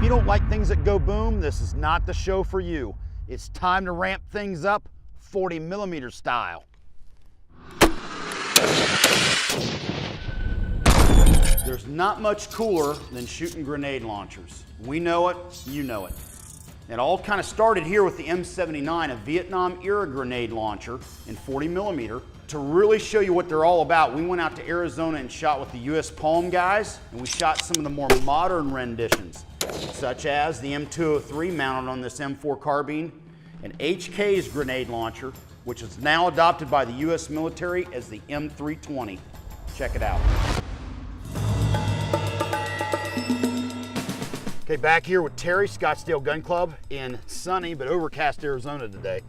you don't like things that go boom, this is not the show for you. It's time to ramp things up 40mm style. There's not much cooler than shooting grenade launchers. We know it, you know it. It all kind of started here with the M79, a Vietnam era grenade launcher in 40mm. To really show you what they're all about, we went out to Arizona and shot with the US Palm guys, and we shot some of the more modern renditions, such as the M203 mounted on this M4 carbine, and HK's grenade launcher, which is now adopted by the US military as the M320. Check it out. Okay, back here with Terry, Scottsdale Gun Club in sunny but overcast Arizona today.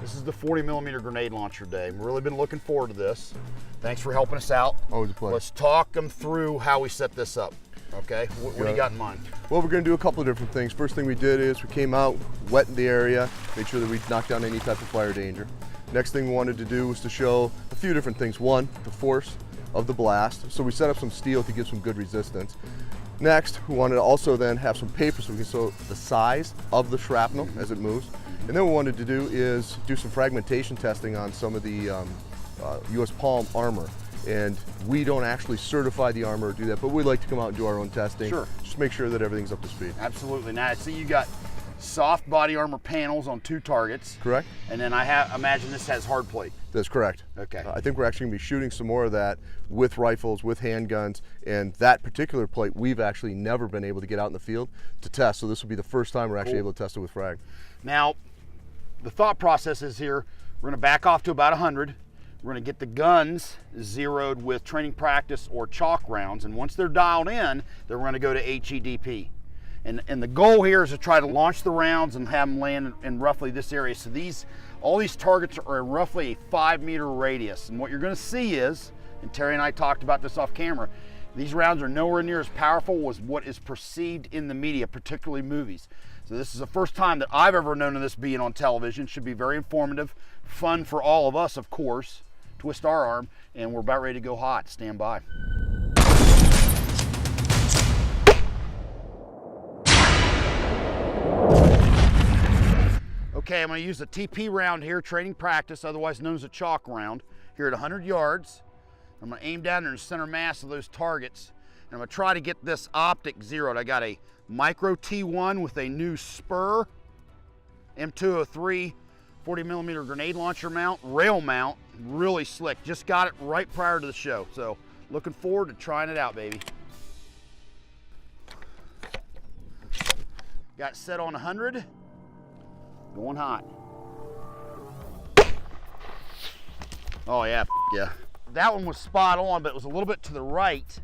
This is the 40mm grenade launcher day. We've really been looking forward to this. Thanks for helping us out. Always a pleasure. Let's talk them through how we set this up, okay? What do you got in mind? Well, we're gonna do a couple of different things. First thing we did is we came out, wetted the area, made sure that we knocked down any type of fire danger. Next thing we wanted to do was to show a few different things. One, the force of the blast. So we set up some steel to give some good resistance. Next, we wanted to also then have some paper so we can show the size of the shrapnel as it moves. And then what we wanted to do is do some fragmentation testing on some of the US Palm armor. And we don't actually certify the armor or do that, but we like to come out and do our own testing. Sure. Just make sure that everything's up to speed. Absolutely. Now, I see you got soft body armor panels on 2 targets. Correct. And then I imagine this has hard plate. That's correct. Okay. I think we're actually going to be shooting some more of that with rifles, with handguns, and that particular plate we've actually never been able to get out in the field to test, so this will be the first time we're actually able to test it with frag. Now, the thought process is here, we're going to back off to about 100. We're going to get the guns zeroed with training practice or chalk rounds, and once they're dialed in, then we're going to go to HEDP. And the goal here is to try to launch the rounds and have them land in roughly this area. So all these targets are in roughly a 5-meter radius. And what you're going to see is, and Terry and I talked about this off camera, these rounds are nowhere near as powerful as what is perceived in the media, particularly movies. So this is the first time that I've ever known of this being on television. Should be very informative, fun for all of us, of course. Twist our arm, and we're about ready to go hot. Stand by. Okay, I'm going to use a TP round here, training practice, otherwise known as a chalk round, here at 100 yards. I'm going to aim down in the center mass of those targets, and I'm going to try to get this optic zeroed. I got a micro T1 with a new spur, M203 40mm grenade launcher mount, rail mount, really slick. Just got it right prior to the show, so looking forward to trying it out, baby. Got it set on 100. Going hot. Oh yeah, yeah. That one was spot on, but it was a little bit to the right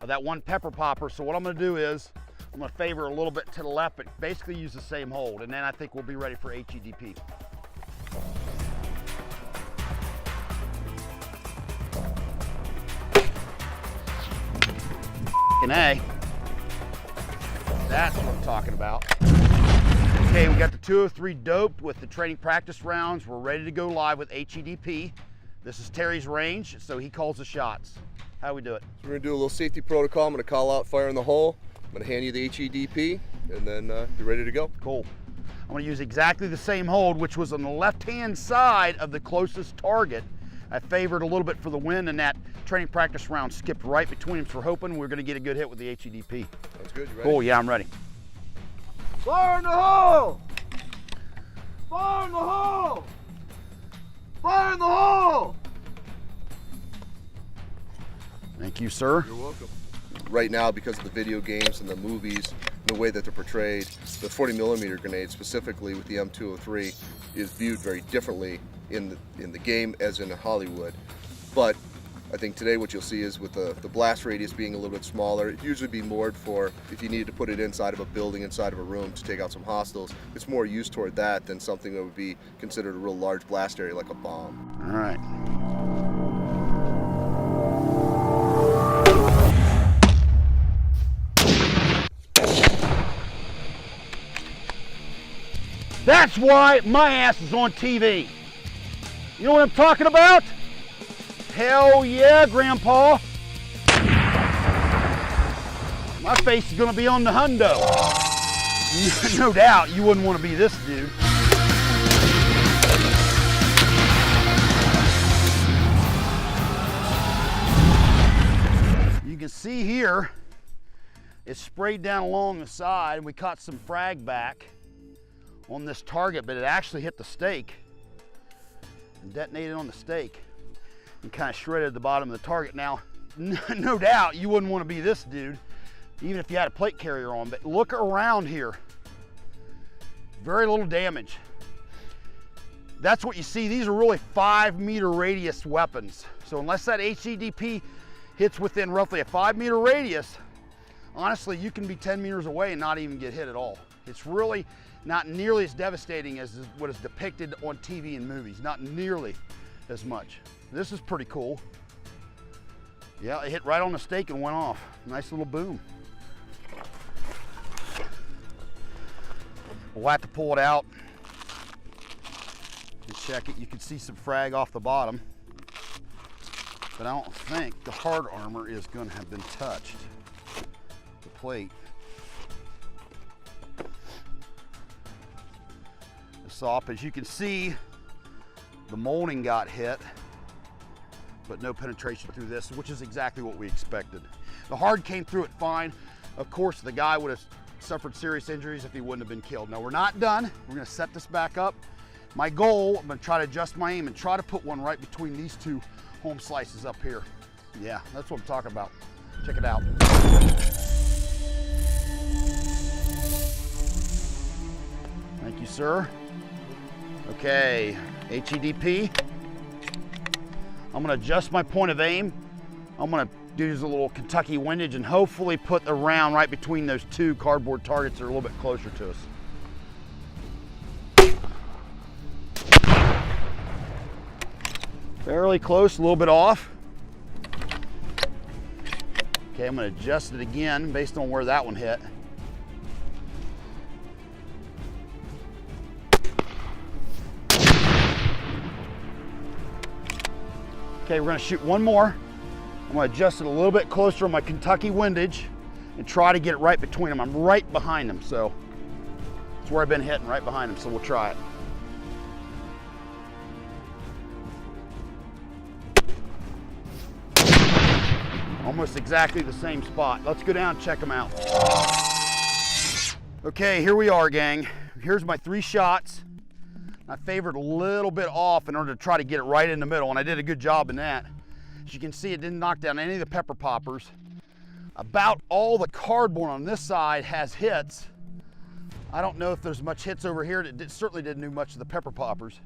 of that one pepper popper. So what I'm gonna do is, I'm gonna favor a little bit to the left, but basically use the same hold. And then I think we'll be ready for HEDP. F***ing A. That's what I'm talking about. Okay, we got the 203 doped with the training practice rounds. We're ready to go live with HEDP. This is Terry's range, so he calls the shots. How do we do it? So we're going to do a little safety protocol. I'm going to call out fire in the hole. I'm going to hand you the HEDP, and then you're ready to go. Cool. I'm going to use exactly the same hold, which was on the left-hand side of the closest target. I favored a little bit for the wind, and that training practice round skipped right between them. So we're hoping we're going to get a good hit with the HEDP. Sounds good. You ready? Cool, yeah, I'm ready. Fire in the hole! Fire in the hole! Fire in the hole! Thank you, sir. You're welcome. Right now, because of the video games and the movies and the way that they're portrayed, the 40mm grenade, specifically with the M203, is viewed very differently in the game as in Hollywood. But I think today what you'll see is with the blast radius being a little bit smaller, it'd usually be moored for if you needed to put it inside of a building, inside of a room to take out some hostiles. It's more used toward that than something that would be considered a real large blast area like a bomb. All right. That's why my ass is on TV. You know what I'm talking about? Hell yeah, Grandpa. My face is gonna be on the hundo. No doubt, you wouldn't want to be this dude. You can see here, it's sprayed down along the side. We caught some frag back on this target, but it actually hit the stake and detonated on the stake and kind of shredded the bottom of the target. Now, no doubt, you wouldn't want to be this dude, even if you had a plate carrier on, but look around here. Very little damage. That's what you see. These are really 5-meter radius weapons. So unless that HEDP hits within roughly a 5-meter radius, honestly, you can be 10 meters away and not even get hit at all. It's really not nearly as devastating as what is depicted on TV and movies. Not nearly as much. This is pretty cool. Yeah, it hit right on the stake and went off. Nice little boom. We'll have to pull it out and check it. You can see some frag off the bottom, but I don't think the hard armor is going to have been touched. The plate. The SOP, as you can see, the molding got hit, but no penetration through this, which is exactly what we expected. The hard came through it fine. Of course, the guy would have suffered serious injuries if he wouldn't have been killed. Now, we're not done. We're gonna set this back up. My goal, I'm gonna try to adjust my aim and try to put one right between these two home slices up here. Yeah, that's what I'm talking about. Check it out. Thank you, sir. Okay, HEDP. I'm gonna adjust my point of aim. I'm gonna do a little Kentucky windage and hopefully put the round right between those two cardboard targets that are a little bit closer to us. Fairly close, a little bit off. Okay, I'm gonna adjust it again based on where that one hit. Okay, we're gonna shoot one more. I'm gonna adjust it a little bit closer on my Kentucky windage and try to get it right between them. I'm right behind them, so that's where I've been hitting, right behind them, so we'll try it. Almost exactly the same spot. Let's go down and check them out. Okay, here we are, gang. Here's my 3 shots. I favored a little bit off in order to try to get it right in the middle, and I did a good job in that. As you can see, it didn't knock down any of the pepper poppers. About all the cardboard on this side has hits. I don't know if there's much hits over here. It certainly didn't do much of the pepper poppers.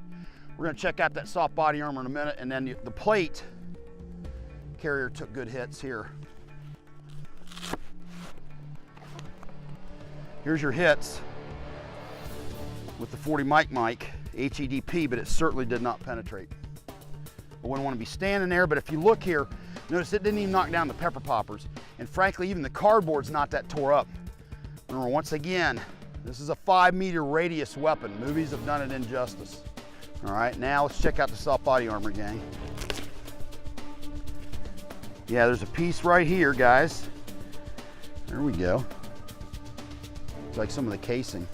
We're gonna check out that soft body armor in a minute, and then the plate carrier took good hits here. Here's your hits with the 40 mic HEDP, but it certainly did not penetrate. I wouldn't want to be standing there, but if you look here, notice it didn't even knock down the pepper poppers. And frankly, even the cardboard's not that tore up. Remember, once again, this is a 5-meter radius weapon. Movies have done it injustice. All right, now let's check out the soft body armor, gang. Yeah, there's a piece right here, guys. There we go. Looks like some of the casing.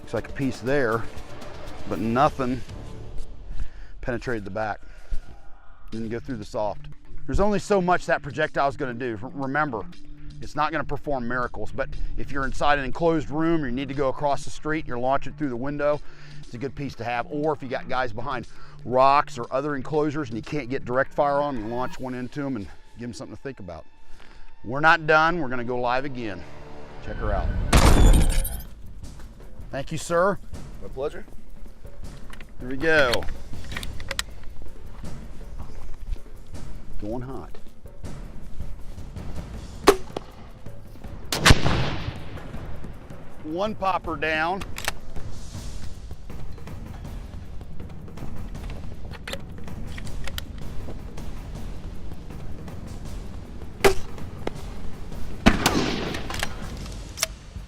Looks like a piece there, but nothing penetrated the back. Didn't go through the soft. There's only so much that projectile is going to do. Remember, it's not going to perform miracles, but if you're inside an enclosed room or you need to go across the street, you're launching through the window, it's a good piece to have. Or if you got guys behind rocks or other enclosures and you can't get direct fire on them, you launch one into them and give them something to think about. We're not done. We're going to go live again. Check her out. Thank you, sir. My pleasure. Here we go. Going hot. One popper down.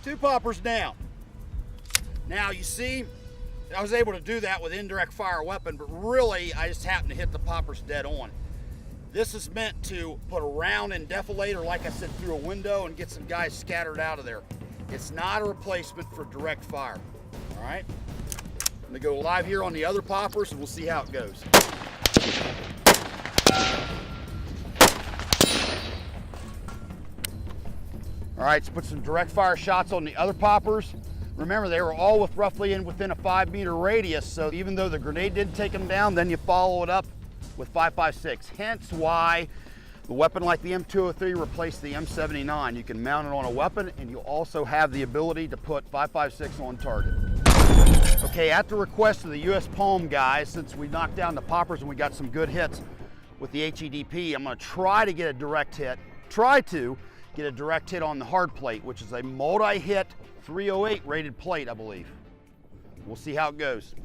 Two poppers down. Now you see, I was able to do that with indirect fire weapon, but really I just happened to hit the poppers dead on. This is meant to put a round in defilator, like I said, through a window and get some guys scattered out of there. It's not a replacement for direct fire, all right? I'm gonna go live here on the other poppers and we'll see how it goes. All right, let's put some direct fire shots on the other poppers. Remember, they were all within a 5-meter radius, so even though the grenade did take them down, then you follow it up with 5.56. Hence why the weapon like the M203 replaced the M79. You can mount it on a weapon, and you also have the ability to put 5.56 on target. Okay, at the request of the US Palm guys, since we knocked down the poppers and we got some good hits with the HEDP, I'm gonna try to get a direct hit, on the hard plate, which is a multi-hit 308 rated plate, I believe. We'll see how it goes.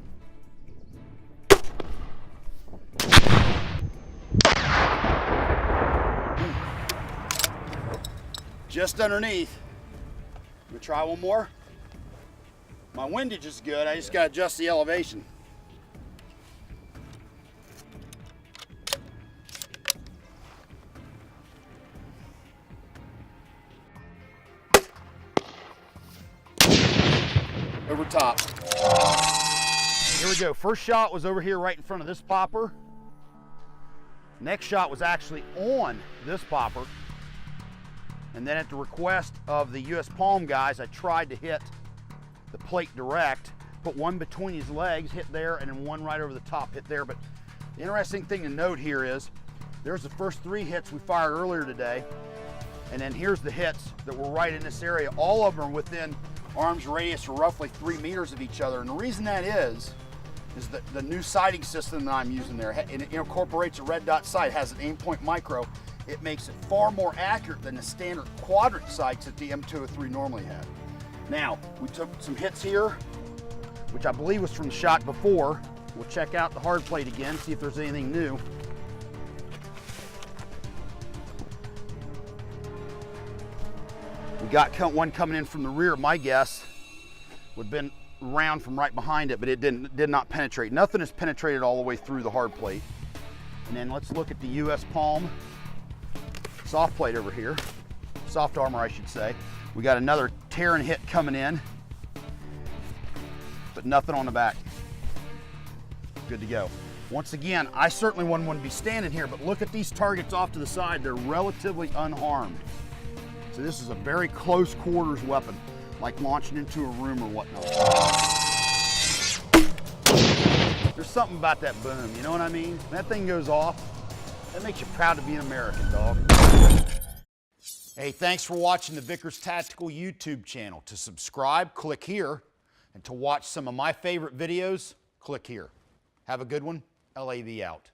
Just underneath. I'm gonna try one more. My windage is good, I just gotta adjust the elevation. Over top. Here we go. First shot was over here right in front of this popper. Next shot was actually on this popper. And then at the request of the US Palm guys, I tried to hit the plate direct, put one between his legs, hit there, and then one right over the top, hit there. But the interesting thing to note here is there's the first 3 hits we fired earlier today. And then here's the hits that were right in this area. All of them are within arm's radius or roughly 3 meters of each other. And the reason that is that the new sighting system that I'm using there, it incorporates a red dot sight, has an aim point micro. It makes it far more accurate than the standard quadrant sights that the M203 normally had. Now, we took some hits here, which I believe was from the shot before. We'll check out the hard plate again, see if there's anything new. We got one coming in from the rear. My guess would have been round from right behind it, but it did not penetrate. Nothing has penetrated all the way through the hard plate. And then let's look at the US Palm soft plate over here. Soft armor, I should say. We got another tearing hit coming in, but nothing on the back. Good to go. Once again, I certainly wouldn't want to be standing here, but look at these targets off to the side. They're relatively unharmed. So this is a very close quarters weapon, like launching into a room or whatnot. There's something about that boom, you know what I mean? When that thing goes off, that makes you proud to be an American, dog. Hey, thanks for watching the Vickers Tactical YouTube channel. To subscribe, click here. And to watch some of my favorite videos, click here. Have a good one. LAV out.